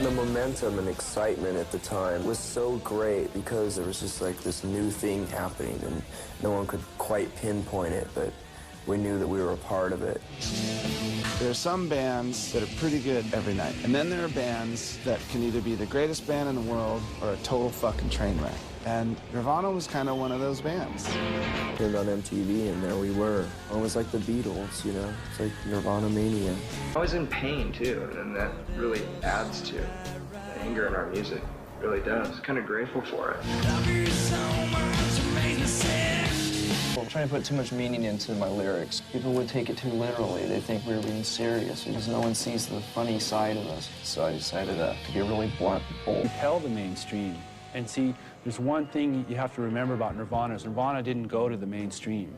The momentum and excitement at the time was so great because there was just like this new thing happening and no one could quite pinpoint it, but we knew that we were a part of it. There are some bands that are pretty good every night, and then there are bands that can either be the greatest band in the world or a total fucking train wreck. And Nirvana was kind of one of those bands. Turned on MTV and there we were. Almost like the Beatles, you know? It's like Nirvana mania. I was in pain too, and that really adds to the anger in our music. It really does. Kind of grateful for it. I'm trying to put too much meaning into my lyrics. People would take it too literally. They think we were being serious because no one sees the funny side of us. So I decided to be really blunt and bold. Compel the mainstream. And see, there's one thing you have to remember about Nirvana is Nirvana didn't go to the mainstream.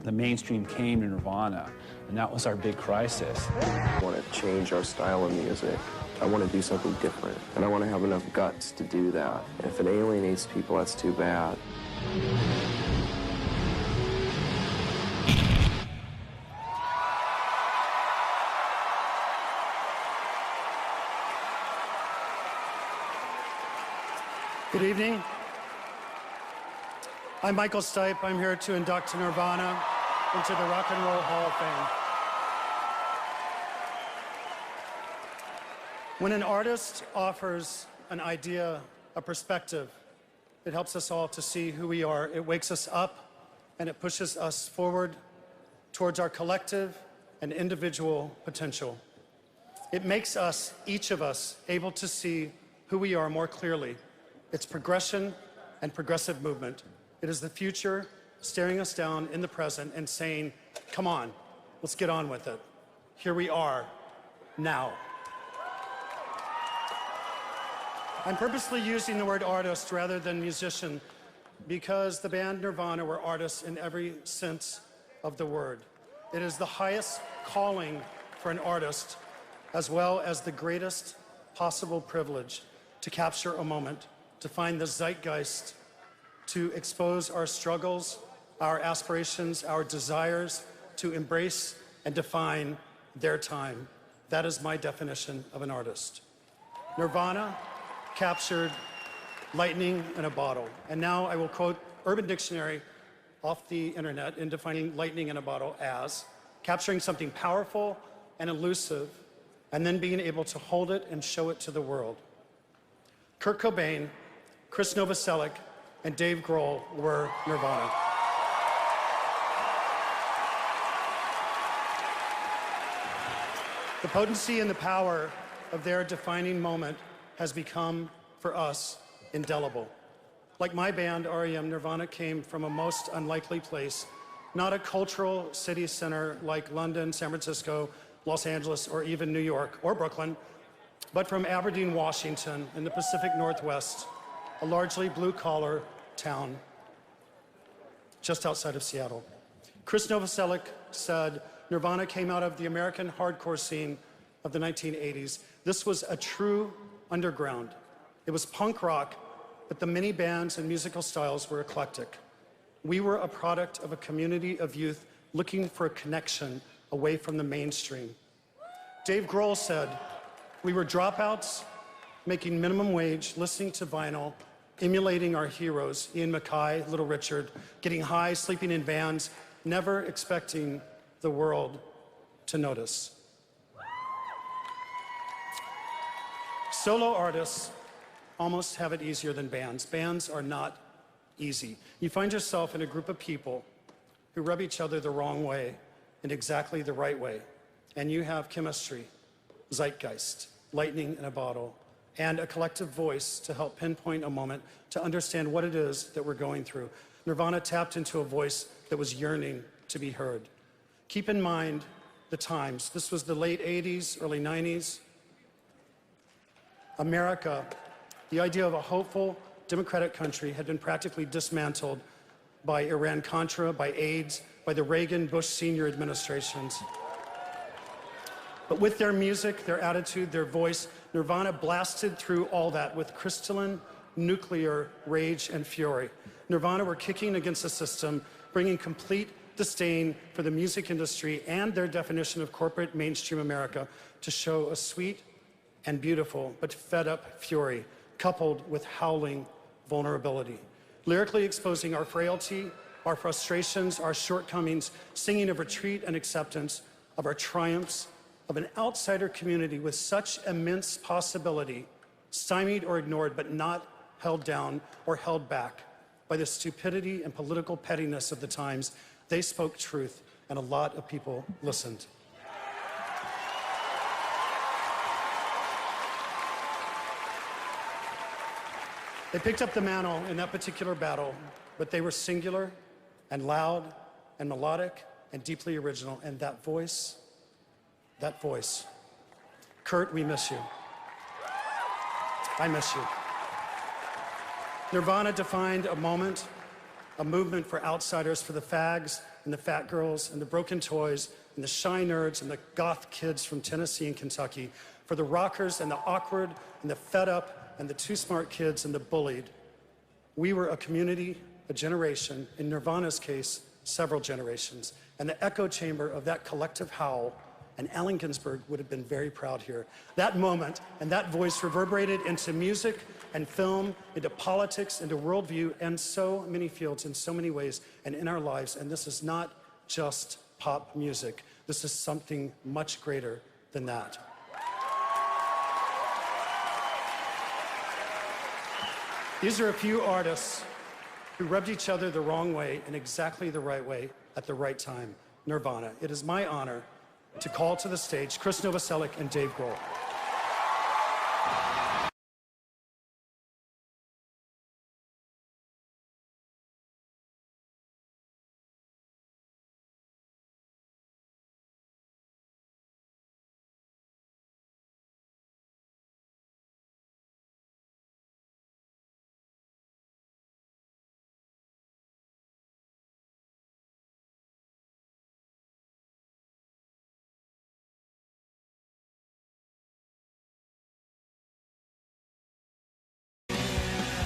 The mainstream came to Nirvana, and that was our big crisis. I want to change our style of music. I want to do something different, and I want to have enough guts to do that. If it alienates people, that's too bad. Good evening. I'm Michael Stipe. I'm here to induct Nirvana into the Rock and Roll Hall of Fame. When an artist offers an idea, a perspective, it helps us all to see who we are. It wakes us up and it pushes us forward towards our collective and individual potential. It makes us, each of us, able to see who we are more clearly. It's progression and progressive movement. It is the future staring us down in the present and saying, come on, let's get on with it. Here we are, now. I'm purposely using the word artist rather than musician because the band Nirvana were artists in every sense of the word. It is the highest calling for an artist as well as the greatest possible privilege to capture a moment, to find the zeitgeist, to expose our struggles, our aspirations, our desires, to embrace and define their time. That is my definition of an artist. Nirvana captured lightning in a bottle. And now I will quote Urban Dictionary off the internet in defining lightning in a bottle as capturing something powerful and elusive and then being able to hold it and show it to the world. Kurt Cobain, Chris Novoselic, and Dave Grohl were Nirvana. The potency and the power of their defining moment has become, for us, indelible. Like my band, R.E.M., Nirvana came from a most unlikely place, not a cultural city center like London, San Francisco, Los Angeles, or even New York or Brooklyn, but from Aberdeen, Washington, in the Pacific Northwest, a largely blue-collar town just outside of Seattle. Chris Novoselic said, Nirvana came out of the American hardcore scene of the 1980s. This was a true underground. It was punk rock, but the many bands and musical styles were eclectic. We were a product of a community of youth looking for a connection away from the mainstream. Dave Grohl said, we were dropouts, making minimum wage, listening to vinyl, emulating our heroes, Ian MacKaye, Little Richard, getting high, sleeping in vans, never expecting the world to notice. Solo artists almost have it easier than bands. Bands are not easy. You find yourself in a group of people who rub each other the wrong way in exactly the right way. And you have chemistry, zeitgeist, lightning in a bottle, and a collective voice to help pinpoint a moment to understand what it is that we're going through. Nirvana tapped into a voice that was yearning to be heard. Keep in mind the times. This was the late 80s, early 90s. America, the idea of a hopeful, democratic country had been practically dismantled by Iran-Contra, by AIDS, by the Reagan-Bush senior administrations. But with their music, their attitude, their voice, Nirvana blasted through all that with crystalline, nuclear rage and fury. Nirvana were kicking against the system, bringing complete disdain for the music industry and their definition of corporate mainstream America to show a sweet and beautiful, but fed-up fury, coupled with howling vulnerability. Lyrically exposing our frailty, our frustrations, our shortcomings, singing of retreat and acceptance, of our triumphs, of an outsider community with such immense possibility, stymied or ignored, but not held down or held back by the stupidity and political pettiness of the times. They spoke truth, and a lot of people listened. They picked up the mantle in that particular battle, but they were singular and loud and melodic and deeply original. And that voice, Kurt, we miss you. I miss you. Nirvana defined a moment, a movement for outsiders, for the fags and the fat girls and the broken toys and the shy nerds and the goth kids from Tennessee and Kentucky, for the rockers and the awkward and the fed up and the too smart kids and the bullied. We were a community, a generation, in Nirvana's case, several generations. And the echo chamber of that collective howl, and Allen Ginsberg would have been very proud here. That moment and that voice reverberated into music and film, into politics, into worldview, and so many fields in so many ways and in our lives. And this is not just pop music. This is something much greater than that. These are a few artists who rubbed each other the wrong way in exactly the right way at the right time. Nirvana. It is my honor to call to the stage Chris Novoselic and Dave Grohl.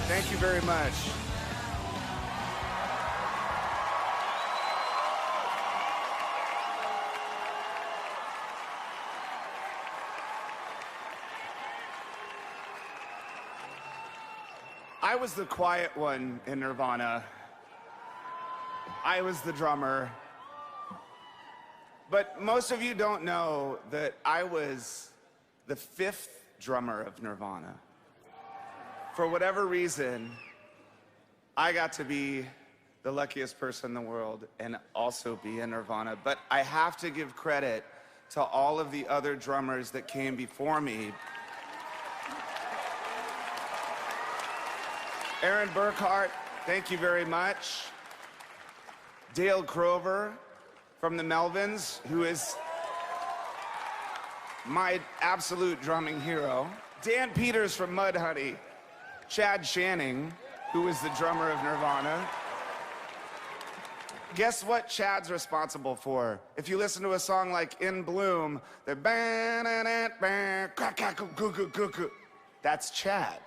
Thank you very much. I was the quiet one in Nirvana. I was the drummer. But most of you don't know that I was the 5th drummer of Nirvana. For whatever reason, I got to be the luckiest person in the world and also be in Nirvana. But I have to give credit to all of the other drummers that came before me. Aaron Burkhart, thank you very much. Dale Crover from the Melvins, who is my absolute drumming hero. Dan Peters from Mudhoney. Chad Channing, who is the drummer of Nirvana. Guess what Chad's responsible for? If you listen to a song like In Bloom, the that's Chad.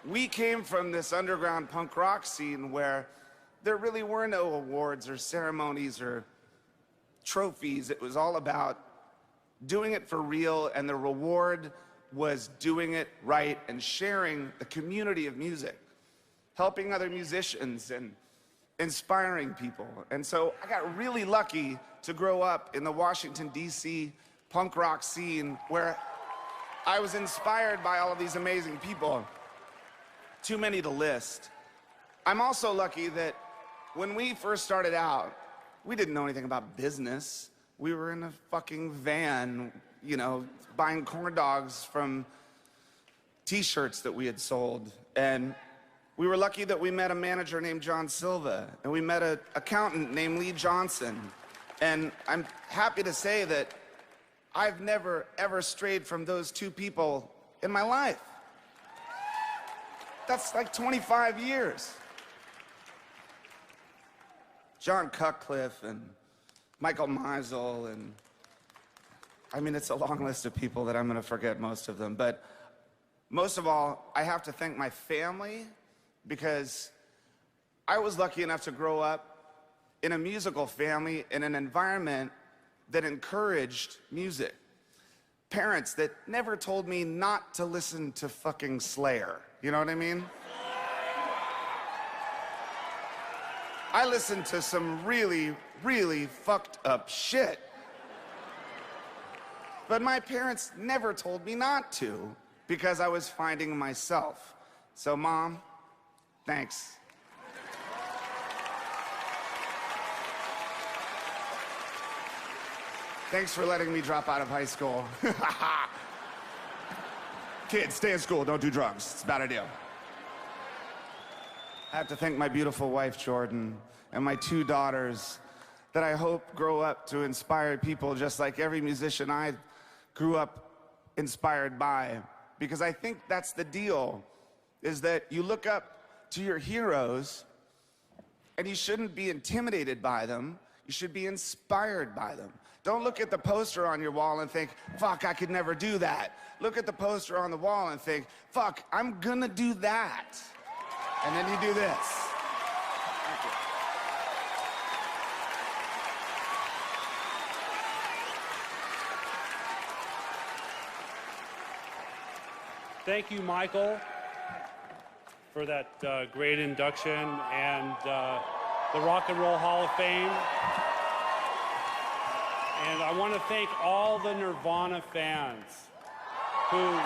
We came from this underground punk rock scene where there really were no awards or ceremonies or trophies. It was all about doing it for real, and the reward was doing it right and sharing the community of music, helping other musicians and inspiring people. And so I got really lucky to grow up in the Washington, D.C. punk rock scene where I was inspired by all of these amazing people. Too many to list. I'm also lucky that when we first started out, we didn't know anything about business. We were in a fucking van, you know, buying corn dogs from t-shirts that we had sold. And we were lucky that we met a manager named John Silva, and we met an accountant named Lee Johnson. And I'm happy to say that I've never, ever strayed from those two people in my life. That's like 25 years. John Cutcliffe and Michael Meisel, and I mean, it's a long list of people that I'm gonna forget most of them, but most of all, I have to thank my family, because I was lucky enough to grow up in a musical family in an environment that encouraged music. parents that never told me not to listen to fucking Slayer. You know what I mean? I listened to some really, really fucked up shit. But my parents never told me not to because I was finding myself. So, Mom, thanks. Thanks for letting me drop out of high school. Kids, stay in school, don't do drugs. It's a bad idea. I have to thank my beautiful wife, Jordan, and my 2 daughters that I hope grow up to inspire people just like every musician I grew up inspired by. Because I think that's the deal, is that you look up to your heroes and you shouldn't be intimidated by them. You should be inspired by them. Don't look at the poster on your wall and think, fuck, I could never do that. Look at the poster on the wall and think, fuck, I'm gonna do that. And then you do this. Thank you. Thank you, Michael, for that great induction and the Rock and Roll Hall of Fame. And I want to thank all the Nirvana fans who...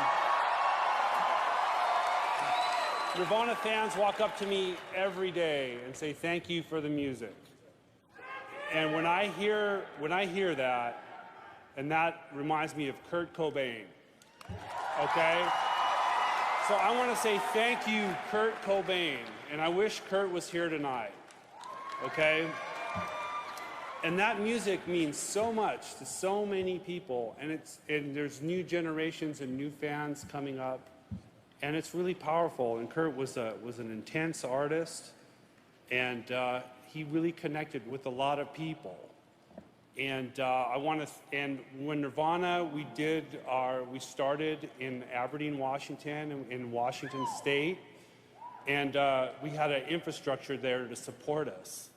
Nirvana fans walk up to me every day and say thank you for the music. And when I hear that, and that reminds me of Kurt Cobain, okay? So I want to say thank you, Kurt Cobain, and I wish Kurt was here tonight, okay? And that music means so much to so many people, and there's new generations and new fans coming up, and it's really powerful. And Kurt was an intense artist, and he really connected with a lot of people. And and when Nirvana, we started in Aberdeen, Washington, in Washington State, and we had an infrastructure there to support us.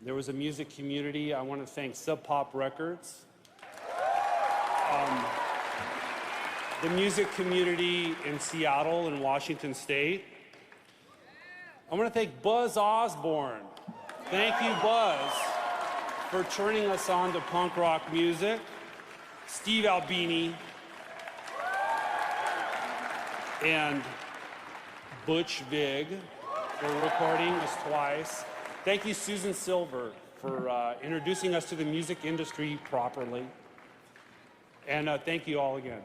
There was a music community. I want to thank Sub Pop Records, the music community in Seattle and Washington State. I want to thank Buzz Osborne. Thank you, Buzz, for turning us on to punk rock music. Steve Albini and Butch Vig for recording us twice. Thank you, Susan Silver, for introducing us to the music industry properly. And thank you all again.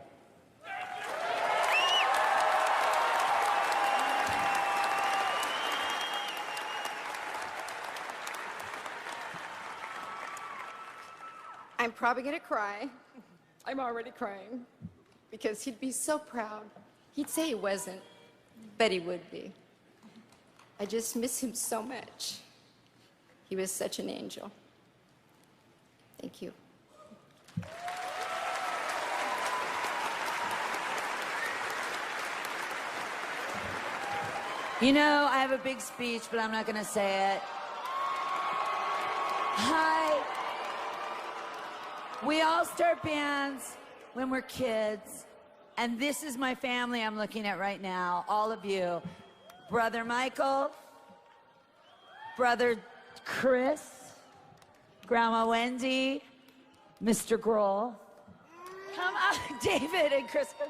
I'm probably gonna cry. I'm already crying. Because he'd be so proud. He'd say he wasn't, but he would be. I just miss him so much. He was such an angel. Thank you. You know, I have a big speech, but I'm not gonna say it. Hi. We all start bands when we're kids, and this is my family I'm looking at right now, all of you. Brother Michael, Brother Chris, Grandma Wendy, Mr. Grohl. Come on, David and Crispin.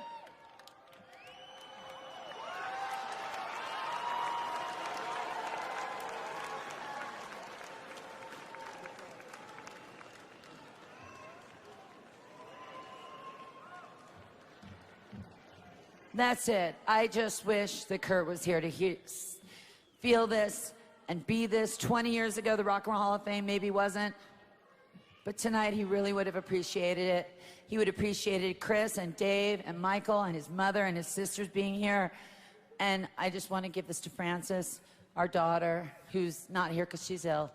That's it. I just wish that Kurt was here to feel this and be this. 20 years ago, the Rock and Roll Hall of Fame maybe wasn't. But tonight, he really would have appreciated it. He would have appreciated Chris and Dave and Michael and his mother and his sisters being here. And I just want to give this to Frances, our daughter, who's not here because she's ill.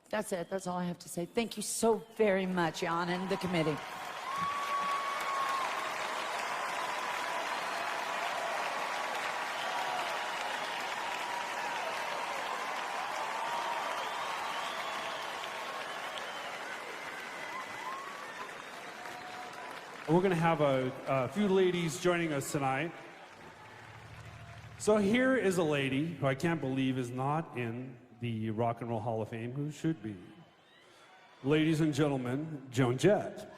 That's it. That's all I have to say. Thank you so very much, Jan, and the committee. We're going to have a few ladies joining us tonight. So here is a lady who I can't believe is not in the Rock and Roll Hall of Fame, who should be. Ladies and gentlemen, Joan Jett.